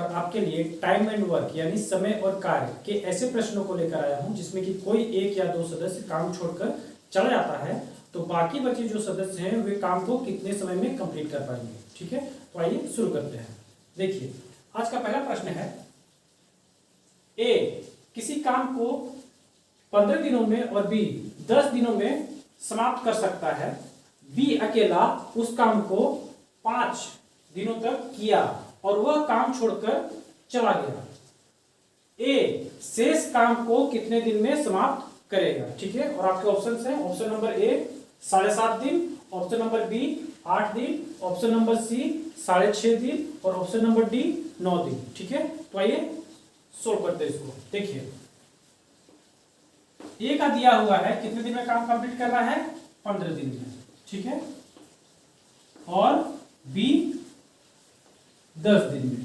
पर आपके लिए टाइम एंड वर्क यानी समय और कार्य के ऐसे प्रश्नों को लेकर आया हूं जिसमें कि कोई एक या दो सदस्य काम छोड़कर चला जाता है तो बाकी बचे जो सदस्य हैं वे काम को कितने समय में कंप्लीट कर पाएंगे। ठीक है, तो आइए शुरू करते हैं। देखिए, आज का पहला प्रश्न है, ए किसी काम को 15 दिनों में और बी 10 दिनों में समाप्त कर सकता है। बी अकेला उस काम को 5 दिनों तक किया और वह काम छोड़कर चला गया। ए शेष काम को कितने दिन में समाप्त करेगा। ठीक है, और आपके ऑप्शन है, ऑप्शन नंबर ए 7.5 दिन, ऑप्शन नंबर बी 8 दिन, ऑप्शन नंबर सी 6.5 दिन और ऑप्शन नंबर डी 9 दिन। ठीक है, तो आइए सोल्व करते हैं इसको। देखिए, ए का दिया हुआ है कितने दिन में काम कंप्लीट कर रहा है, 15 दिन में। ठीक है, और बी 10 दिन में।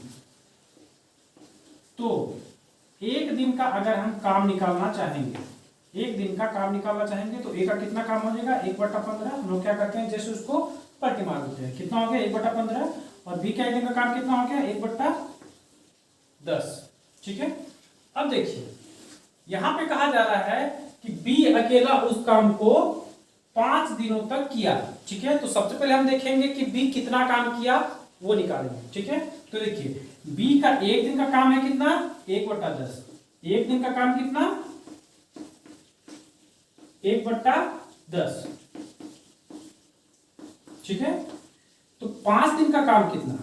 तो एक दिन का अगर हम काम निकालना चाहेंगे, एक दिन का काम निकालना चाहेंगे तो ए का कितना काम हो जाएगा, 1/15। हम लोग क्या करते हैं, जैसे उसको पलटी मार देते हैं, कितना हो गया 1/15। और बी का एक दिन का काम कितना हो गया, 1/10। ठीक है, अब देखिए यहां पे कहा जा रहा है कि बी अकेला उस काम को 5 दिनों तक किया। ठीक है, तो सबसे पहले हम देखेंगे कि बी कितना काम किया वो निकालेंगे। ठीक है, तो देखिए बी का एक दिन का काम है कितना, 1/10। एक दिन का काम कितना, 1/10। ठीक है, तो 5 दिन का काम कितना,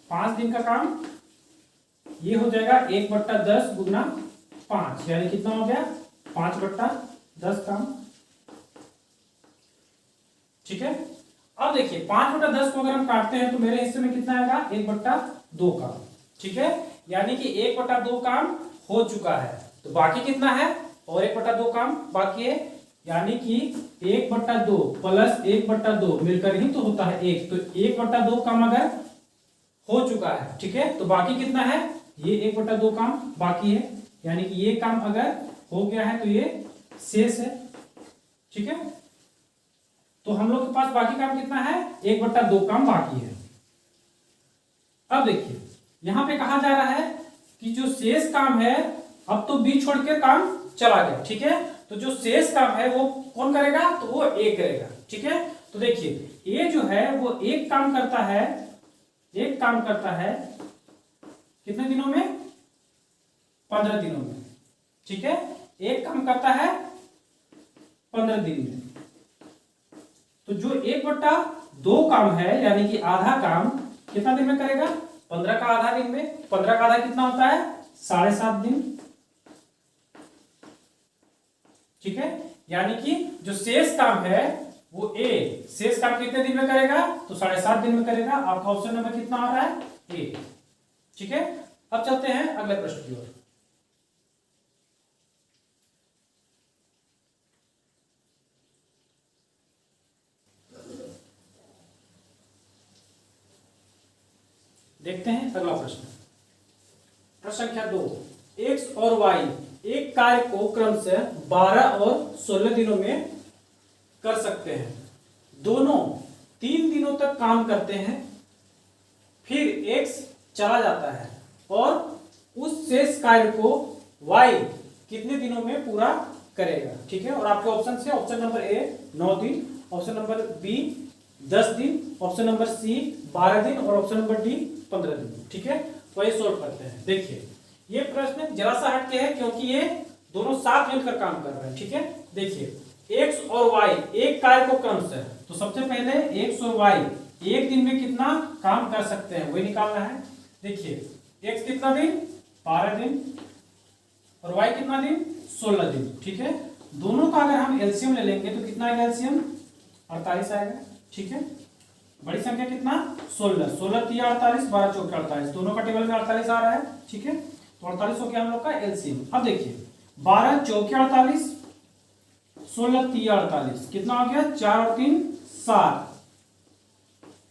5 दिन का काम ये हो जाएगा 1/10 गुना 5, यानी कितना हो गया 5/10 काम। ठीक है, अब देखिए 5/10 को अगर हम काटते हैं तो मेरे हिस्से में कितना आएगा, 1/2 काम। ठीक है, यानी कि 1/2 काम हो चुका है, तो बाकी कितना है, और 1/2 काम बाकी है, यानी कि 1/2 प्लस 1/2 मिलकर ही तो होता है 1। तो 1/2 काम अगर हो चुका है, ठीक है, तो बाकी कितना है, ये 1/2 काम बाकी है, यानी कि ये काम अगर हो गया है तो ये शेष है। ठीक है, तो हम लोग के पास बाकी काम कितना है, 1/2 काम बाकी है। अब देखिए यहां पे कहा जा रहा है कि जो शेष काम है, अब तो बी छोड़ के काम चला गया। ठीक है, तो जो शेष काम है वो कौन करेगा, तो वो ए करेगा। ठीक है, तो देखिए ए जो है वो एक काम करता है, एक काम करता है कितने दिनों में, 15 दिनों में। ठीक है, एक काम करता है 15 दिन में। तो जो 1/2 काम है यानी कि आधा काम कितना दिन में करेगा, 15 का आधा दिन में। 15 का आधा कितना होता है, 7.5 दिन। ठीक है, यानी कि जो शेष काम है वो ए शेष काम कितने दिन में करेगा, तो 7.5 दिन में करेगा। आपका ऑप्शन नंबर कितना आ रहा है, ए। ठीक है, अब चलते हैं अगले प्रश्न की ओर। देखते हैं अगला प्रश्न, प्रश्न संख्या 2। एक्स और वाई एक कार्य को क्रमशः 12 और 16 दिनों में कर सकते हैं। दोनों 3 दिनों तक काम करते हैं, फिर एक्स चला जाता है और उस शेष कार्य को वाई कितने दिनों में पूरा करेगा। ठीक है, और आपके ऑप्शन से ऑप्शन नंबर ए 9 दिन, ऑप्शन नंबर बी 10 दिन, ऑप्शन नंबर सी 12 दिन और ऑप्शन नंबर डी 15 दिन। ठीक है, तो ये सोल्व करते हैं। देखिए ये प्रश्न जरा सा हटके है क्योंकि ये दोनों साथ मिलकर काम कर रहे हैं। ठीक है, देखिए एक्स और वाई एक कार्य को क्रमशः, तो सबसे पहले एक्स और वाई एक दिन में कितना काम कर सकते हैं वही निकालना है। देखिए एक्स कितना दिन, 12 दिन और वाई कितना दिन, 16 दिन। ठीक है, दोनों का अगर हम एलसीएम ले लेंगे तो कितना आएगा, एलसीएम 48 आएगा। ठीक है, बड़ी संख्या कितना, 16, 16 3 48, 12 4 48, दोनों का टेबल में 48 आ रहा है। ठीक है, तो 48 हो गया हम लोग का एलसीएम। अब देखिए 12 4 48, 16 3 48, कितना हो गया, 4 और 3 7,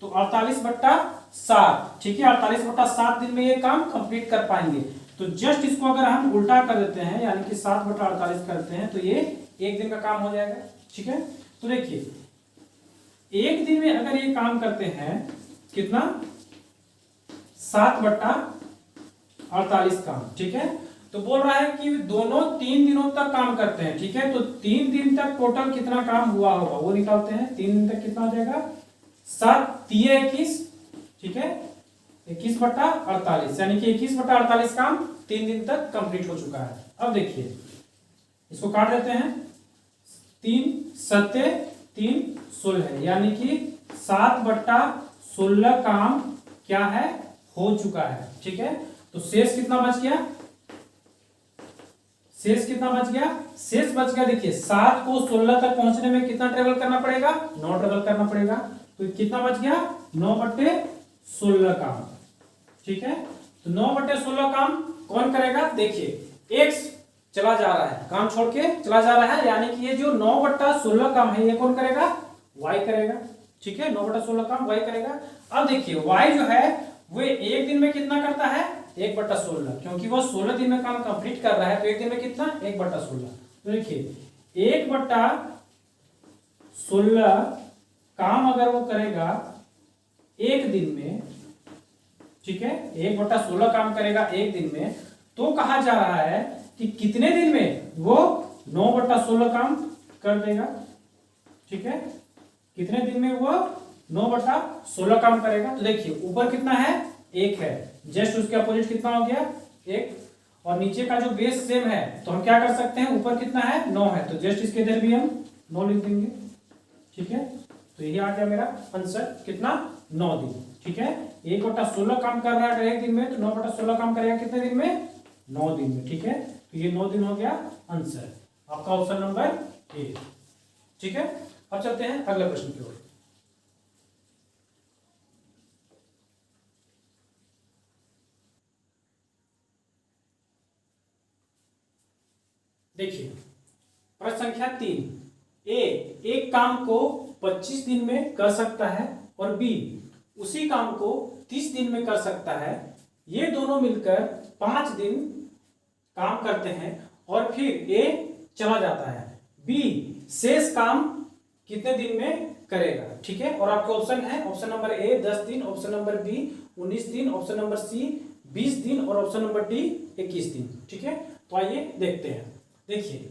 तो 48/7। ठीक है, 48/7 दिन में ये काम कंप्लीट कर पाएंगे। तो जस्ट इसको अगर हम उल्टा कर देते हैं यानी कि 7/48 करते हैं तो ये एक दिन का काम हो जाएगा। ठीक है, तो देखिए एक दिन में अगर ये काम करते हैं कितना, 7/48 48 काम, ठीक है। तो बोल रहा है कि दोनों 3 दिनों तक काम करते हैं, ठीक है। तो 3 दिन तक टोटल कितना काम हुआ होगा वो निकालते हैं। 3 दिन तक कितना हो जाएगा, 7×3=21, ठीक है, 21/48, यानी कि 21/48 काम 3 दिन तक कंप्लीट हो चुका है। अब देखिए इसको काट देते हैं, 3×7=3=16, यानी कि 7/16 काम क्या है, हो चुका है, ठीक है। तो शेष कितना बच गया, शेष कितना बच गया, शेष बच गया, देखिए 7 को 16 तक पहुंचने में कितना ट्रेवल करना पड़ेगा, 9 ट्रेवल करना पड़ेगा। तो कितना बच गया, 9/16 काम, ठीक है। तो 9/16 काम कौन करेगा, देखिए एक्स चला जा रहा है, काम छोड़ के चला जा रहा है, यानी कि ये जो 9/16 काम है ये कौन करेगा, वाई करेगा, ठीक है। 9/16 काम वाई करेगा। अब देखिए वाई जो है वो एक दिन में कितना करता है, 1/16, क्योंकि वो 16 दिन में काम कंप्लीट कर रहा है, तो एक दिन में कितना, 1/16। तो देखिए 1/16 काम अगर वो करेगा एक दिन में, ठीक है, 1/16 काम करेगा एक दिन में, तो कहा जा रहा है कि कितने दिन में वो 9/16 काम कर देगा, ठीक है, कितने दिन में वो 9/16 काम करेगा। तो देखिए ऊपर कितना है, 1 है, जस्ट उसके अपोजिट कितना हो गया, 1, और नीचे का जो बेस सेम है, तो हम क्या कर सकते हैं, ऊपर कितना है, 9 है, तो जस्ट इसके इधर भी हम 9 लिख देंगे, ठीक है। तो यही आ गया मेरा आंसर, कितना, 9 दिन, ठीक है। 1/16 काम कर रहा है एक दिन में, तो 9/16 काम करेगा कितने दिन में, 9 दिन में, ठीक है। तो ये 9 दिन हो गया आंसर, आपका ऑप्शन नंबर ए, ठीक है। अब चलते हैं अगले प्रश्न की ओर। देखिए प्रश्न संख्या 3, ए एक काम को 25 दिन में कर सकता है और बी उसी काम को 30 दिन में कर सकता है। ये दोनों मिलकर 5 दिन काम करते हैं और फिर ए चला जाता है, बी शेष काम कितने दिन में करेगा, ठीक है। और आपके ऑप्शन है, ऑप्शन नंबर ए 10 दिन, ऑप्शन नंबर बी 19 दिन, ऑप्शन नंबर सी 20 दिन और ऑप्शन नंबर डी 21 दिन, ठीक है। तो आइए देखते हैं। देखिए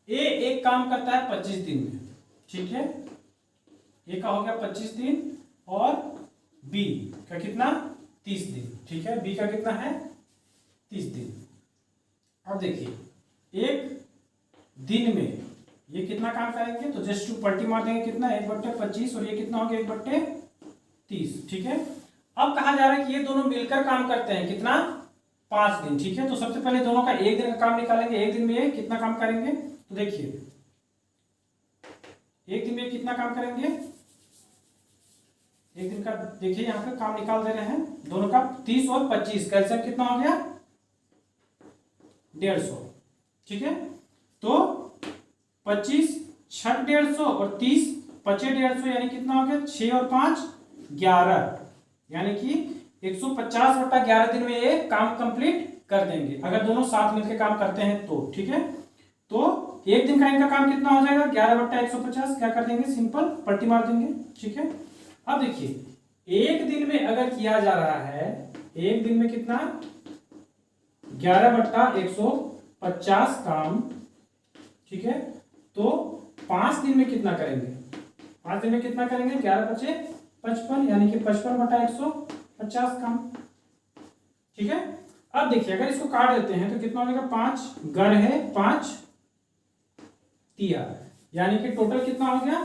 ए एक काम करता है 25 दिन में, ठीक है, ए का हो गया 25 दिन और बी का कितना, 30 दिन, ठीक है, बी का कितना है, 30 दिन। अब देखिए एक दिन में ये कितना काम करेंगे, तो जस्ट टू पलटी मार देंगे, कितना, 1/25, और ये कितना हो गया, 1/30, ठीक है। अब कहा जा रहा है कि ये दोनों मिलकर काम करते हैं कितना, 5 दिन, ठीक है। तो सबसे पहले दोनों का एक दिन का काम निकालेंगे, एक दिन में ये कितना काम करेंगे, तो देखिए एक दिन में कितना काम करेंगे, एक दिन का देखिए यहाँ पे काम निकाल दे रहे हैं दोनों का, 30 और 25 कैल्सियम कितना हो गया, 150, ठीक है। तो 25 6 150 और 30 5 150, यानी कितना हो गया, 6 और 5 11, यानी कि 150/11 दिन में ये काम कंप्लीट कर देंगे अगर दोनों साथ मिलकर काम करते हैं तो, ठीक है। तो एक दिन का इनका काम कितना हो जाएगा, 11/150, क्या कर देंगे, सिंपल पलटी मार देंगे, ठीक है। अब देखिए एक दिन में अगर किया जा रहा है, एक दिन में कितना, 11/150 काम, ठीक है। तो 5 दिन में कितना करेंगे, 5 दिन में कितना करेंगे, 11×5 = 55, यानी कि 55/150 काम, ठीक है। अब देखिए अगर इसको काट देते हैं तो कितना हो जाएगा, 5 गढ़ है 5 तिया, यानी कि टोटल कितना हो गया,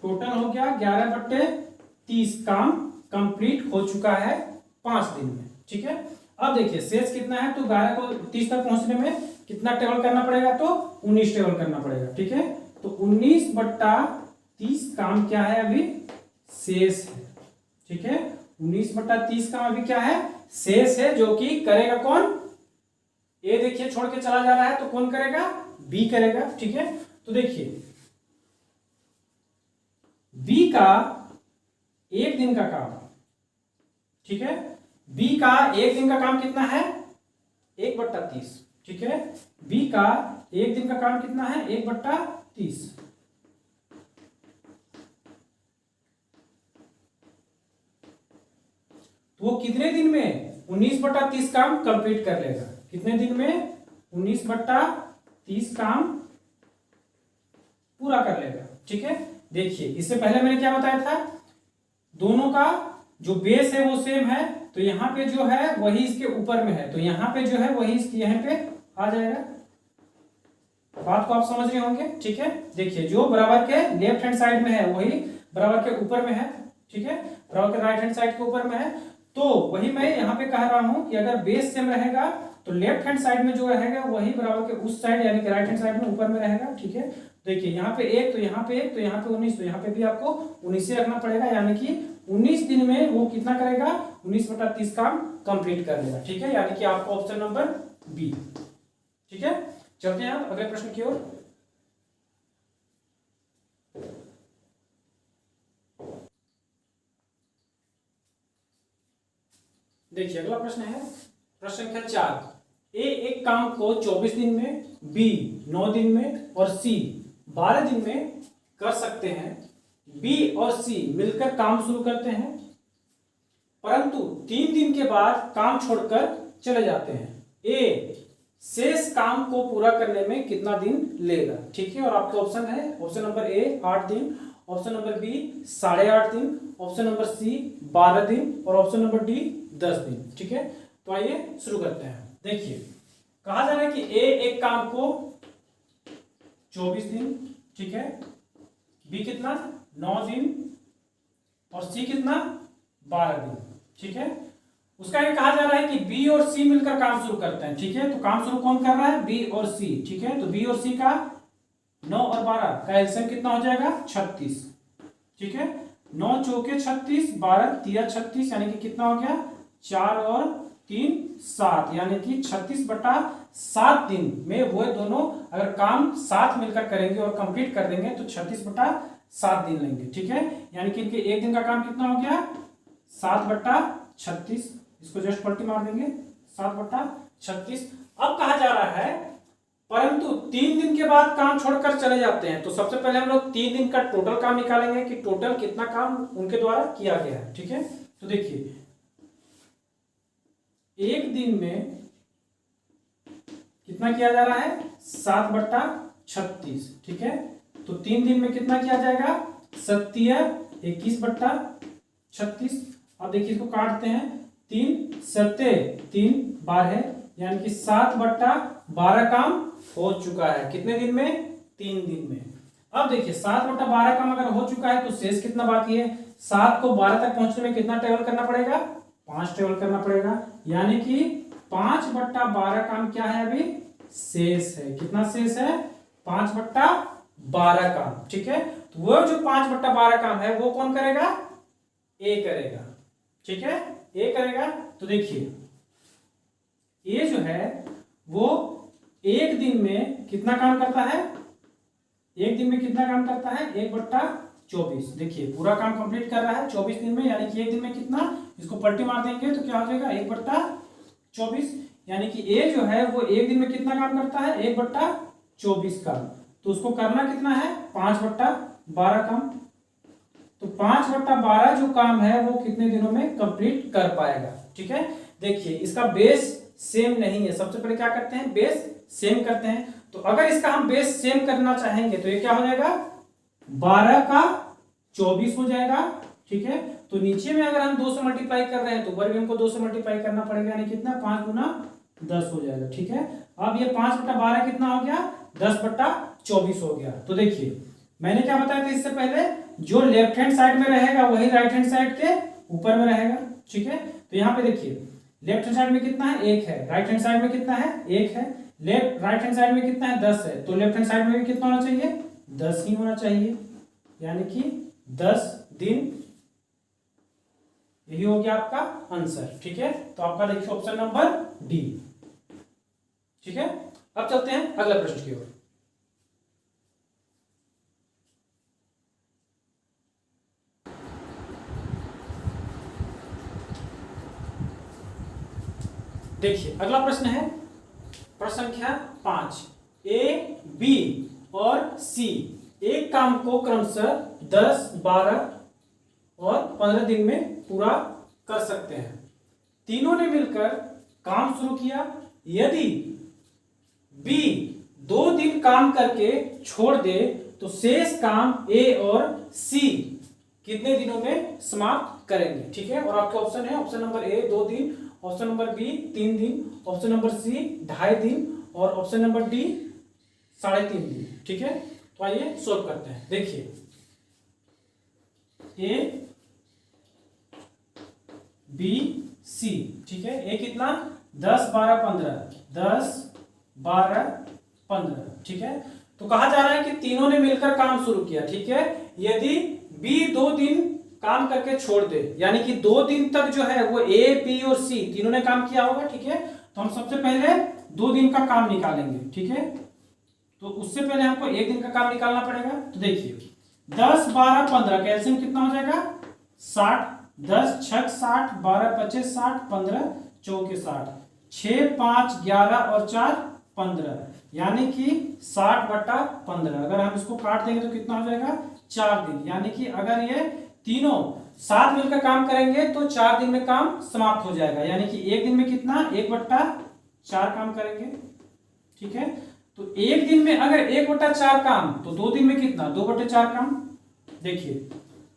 टोटल हो गया 11/30 काम कंप्लीट हो चुका है 5 दिन में, ठीक है। अब देखिए शेष कितना है, तो 11 को 30 तक पहुंचने में कितना ट्रेवल करना पड़ेगा, तो 19 ट्रेवल करना पड़ेगा, ठीक है। तो 19/30 काम क्या है, अभी शेष है, ठीक है। 19/30 काम अभी क्या है, शेष है, जो कि करेगा कौन, ए देखिए छोड़ के चला जा रहा है, तो कौन करेगा, बी करेगा, ठीक है। तो देखिए बी का एक दिन का काम, ठीक है, बी का एक दिन का काम कितना है, 1/30, ठीक है। बी का एक दिन का काम कितना है, 1/30, तो वो कितने दिन में 19/30 काम कंप्लीट कर लेगा। कितने दिन में? 19/30 काम पूरा कर लेगा। ठीक है, देखिए इससे पहले मैंने क्या बताया था, दोनों का जो बेस है वो सेम है, तो यहाँ पे जो है वही इसके ऊपर में है, तो यहाँ पे जो है वही इसके यहाँ पे आ जाएगा। बात को आप समझ रहे होंगे। ठीक है, देखिए जो बराबर के लेफ्ट हैंड साइड में है वही बराबर के ऊपर में है। ठीक है, बराबर के राइट हैंड साइड के ऊपर में है, तो वही मैं यहाँ पे कह रहा हूं कि अगर बेस सेम रहेगा तो लेफ्ट हैंड साइड में जो रहेगा वही बराबर के उस साइड यानी कि राइट हैंड साइड में ऊपर में रहेगा। ठीक है, देखिए यहाँ पे 1, तो यहाँ पे 1, तो यहाँ पे 19, तो यहाँ पे भी आपको 19 ही रखना पड़ेगा, यानी कि 19 दिन में वो कितना करेगा? 19/30 काम कंप्लीट कर लेगा। ठीक है, यानी कि आपका ऑप्शन नंबर बी। ठीक है, चलते हैं आप अगले प्रश्न की ओर। देखिए अगला प्रश्न है प्रश्न संख्या 4। ए एक काम को 24 दिन में, बी 9 दिन में और सी 12 दिन में कर सकते हैं। बी और सी मिलकर काम शुरू करते हैं, परंतु 3 दिन के बाद काम छोड़कर चले जाते हैं। ए शेष काम को पूरा करने में कितना दिन लेगा? ठीक है, और आपके ऑप्शन है, ऑप्शन नंबर ए 8 दिन, ऑप्शन नंबर बी 8.5 दिन, ऑप्शन नंबर सी 12 दिन और ऑप्शन नंबर डी 10 दिन। ठीक है, तो आइए शुरू करते हैं। देखिए कहा जा रहा है कि ए एक काम को 24 दिन, ठीक है, बी कितना? 9 दिन और सी कितना? 12 दिन। ठीक है, उसका ये कहा जा रहा है कि बी और सी मिलकर काम शुरू करते हैं। ठीक है, तो काम शुरू कौन कर रहा है? बी और सी। ठीक है, तो बी और सी का 9 और 12 का एलसीएम कितना हो जाएगा? 36। ठीक है, 9 चौके 36, 12 तिया 36, यानी कि कितना हो गया? 4 और 3 7, यानी कि 36/7 दिन में वो दोनों अगर काम साथ मिलकर करेंगे और कंप्लीट कर देंगे तो 36/7 दिन लेंगे। ठीक है, यानी कि इनके एक दिन का काम कितना हो गया? 7/36। इसको जस्ट पलटी मार देंगे, 7/36। अब कहा जा रहा है परंतु 3 दिन के बाद काम छोड़कर चले जाते हैं, तो सबसे पहले हम लोग 3 दिन का टोटल काम निकालेंगे कि टोटल कितना काम उनके द्वारा किया गया है। ठीक है, तो देखिए एक दिन में कितना किया जा रहा है? 7/36। ठीक है, तो 3 दिन में कितना किया जाएगा? 21/36। अब देखिए इसको काटते हैं, 3 7 3 12, यानी कि 7/12 काम हो चुका है। कितने दिन में? 3 दिन में। अब देखिए 7/12 काम अगर हो चुका है तो शेष कितना बाकी है? 7 को 12 तक पहुंचने में कितना ट्रेवल करना पड़ेगा? 5 ट्रेवल करना पड़ेगा, यानी कि 5/12 काम क्या है? अभी शेष है। कितना शेष है? 5/12 काम। ठीक है, तो वो जो 5/12 काम है वो कौन करेगा? ए करेगा। ठीक है, ए करेगा। तो देखिए ए जो है वो एक दिन में कितना काम करता है? एक दिन में कितना काम करता है? 1/24। देखिए पूरा काम कंप्लीट कर रहा है 24 दिन में, यानी कि एक दिन में कितना? इसको पलटी मार देंगे तो क्या हो जाएगा? 1/24, यानी कि ए जो है वो एक दिन में कितना काम करता है? 1/24 काम। तो उसको करना कितना है? 5/12 काम। तो 5/12 जो काम है वो कितने दिनों में कंप्लीट कर पाएगा? ठीक है, देखिए इसका बेस सेम नहीं है। सबसे पहले क्या करते हैं? बेस सेम करते हैं। तो अगर इसका हम बेस सेम करना चाहेंगे तो ये क्या हो जाएगा? 12 का 24 हो जाएगा। ठीक है, तो नीचे में अगर हम 2 से मल्टीप्लाई कर रहे हैं तो ऊपर भी हमको 2 से मल्टीप्लाई करना पड़ेगा, यानी कितना? 5 गुना 10 हो जाएगा। ठीक है, अब ये 5/12 कितना हो गया? 10/24 हो गया। तो देखिए मैंने क्या बताया था इससे पहले, जो लेफ्ट हैंड साइड में रहेगा वही राइट हैंड साइड के ऊपर में रहेगा। ठीक है, तो यहाँ पे देखिए लेफ्ट हैंड साइड में कितना है? 1 है, राइट हैंड साइड में कितना है? 1 है, राइट हैंड साइड में कितना है? 10 है, तो लेफ्ट हैंड साइड में भी कितना होना चाहिए? 10 ही होना चाहिए, यानी कि 10 दिन। यही हो गया आपका आंसर। ठीक है, तो आपका देखिए ऑप्शन नंबर डी। ठीक है, अब चलते हैं अगले प्रश्न की ओर। देखिए अगला प्रश्न है प्रश्न संख्या 5। ए, बी और सी एक काम को क्रमशः 10, 12 और 15 दिन में पूरा कर सकते हैं। तीनों ने मिलकर काम शुरू किया। यदि बी 2 दिन काम करके छोड़ दे तो शेष काम ए और सी कितने दिनों में समाप्त करेंगे। ठीक है, और आपके ऑप्शन है, ऑप्शन नंबर ए 2 दिन, ऑप्शन नंबर बी 3 दिन, ऑप्शन नंबर सी 2.5 दिन और ऑप्शन नंबर डी 3.5 दिन। ठीक है, तो आइए सोल्व करते हैं। देखिए ए बी सी, ठीक है, ए कितना 10 12 15, 10 12 15। ठीक है, तो कहा जा रहा है कि तीनों ने मिलकर काम शुरू किया। ठीक है, यदि बी 2 दिन काम करके छोड़ दे, यानी कि 2 दिन तक जो है वो ए बी और सी तीनों ने काम किया होगा। ठीक है, तो हम सबसे पहले 2 दिन का काम निकालेंगे। ठीक है, तो उससे पहले हमको 1 दिन का काम निकालना पड़ेगा। तो देखिए 10 12 15 का एलसीएम कितना हो जाएगा 60, 10 6 60, 12 25 60, 15 चौके 60, 6 5 11 और 4 15, यानी कि 60/15। अगर हम इसको काट देंगे तो कितना हो जाएगा 4 दिन, यानी कि अगर ये तीनों साथ मिलकर काम करेंगे तो 4 दिन में काम समाप्त हो जाएगा, यानी कि 1 दिन में कितना 1/4 काम करेंगे। ठीक है, तो 1 दिन में अगर 1/4 काम तो 2 दिन में कितना 2/4 काम। देखिए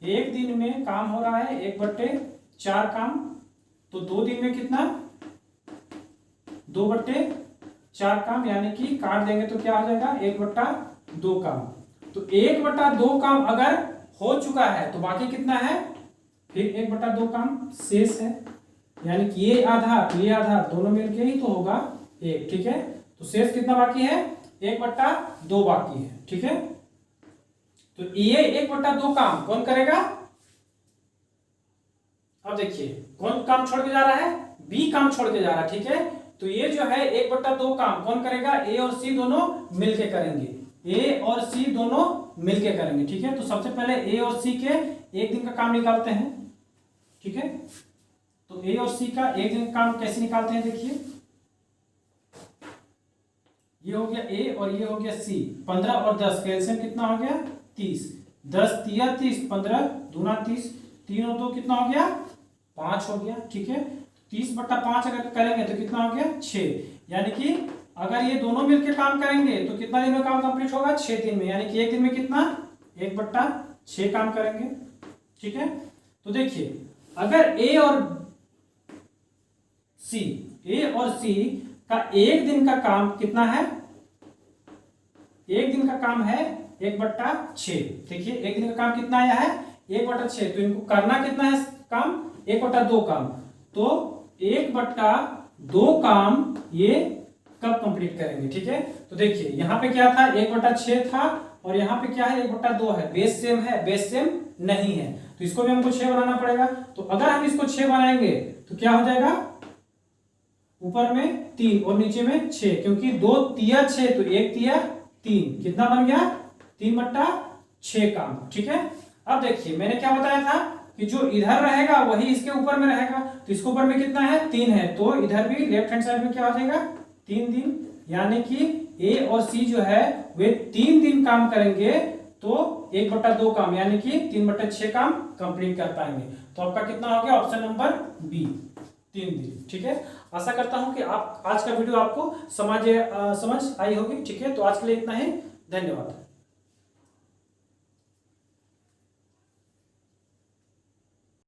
1 दिन में काम हो रहा है 1/4 काम, तो 2 दिन में कितना 2/4 काम, यानी कि काट देंगे तो क्या हो जाएगा 1/2 काम। तो 1/2 काम अगर हो चुका है तो बाकी कितना है फिर 1/2 काम शेष है, यानी कि ये आधा दोनों मिलके ही तो होगा 1। ठीक है, तो शेष कितना बाकी है 1/2 बाकी है। ठीक है, तो ये 1/2 काम कौन करेगा। अब देखिए कौन काम छोड़ के जा रहा है, बी काम छोड़ के जा रहा है। ठीक है, तो ये जो है 1/2 काम कौन करेगा, ए और सी दोनों मिलके करेंगे, ए और सी दोनों मिलके करेंगे। ठीक है, तो सबसे पहले ए और सी के 1 दिन का काम निकालते हैं। ठीक है, तो ए और सी का 1 दिन का काम कैसे निकालते हैं, देखिए ये हो गया ए और ये हो गया सी, 15 और 10 का एलसीएम कितना हो गया 30, 10 3 30, 15 दूना 30, 3 और 2 कितना हो गया 5 हो गया। ठीक है, 30/5 अगर करेंगे तो कितना हो गया 6, यानी कि अगर ये दोनों मिलकर काम करेंगे तो कितना दिन में काम कंप्लीट होगा 6 दिन में, यानी कि 1 दिन में कितना 1/6 काम करेंगे। ठीक है, तो देखिए अगर ए और सी का 1 दिन का काम कितना है, 1 दिन का काम है 1/6। देखिए 1 दिन का काम कितना आया है 1/6, तो इनको करना कितना है काम 1/2 काम, तो 1/2 काम ये कब कंप्लीट करेंगे। ठीक है, तो देखिए यहाँ पे क्या था 1/6 था और यहाँ पे क्या है 1/2 है, बेस सेम है, बेस सेम नहीं है, तो इसको भी हमको 6 बनाना पड़ेगा। तो अगर हम इसको 6 बनाएंगे तो क्या हो जाएगा, ऊपर में 3 और नीचे में 6, क्योंकि 2 तिया 6 तो 1 तिया 3, कितना बन गया 3/6 काम। ठीक है, अब देखिए मैंने क्या बताया था कि जो इधर रहेगा वही इसके ऊपर में रहेगा, तो इसके ऊपर में कितना है 3 है, तो इधर भी लेफ्ट हैंड साइड में क्या हो जाएगा 3 दिन, यानी कि ए और सी जो है वे 3 दिन काम करेंगे तो 1/2 काम, यानी कि 3/6 काम कंप्लीट कर पाएंगे। तो आपका कितना हो गया ऑप्शन नंबर बी 3 दिन। ठीक है, आशा करता हूं कि आप आज का वीडियो आपको समझ आई होगी। ठीक है, तो आज के लिए इतना ही, धन्यवाद।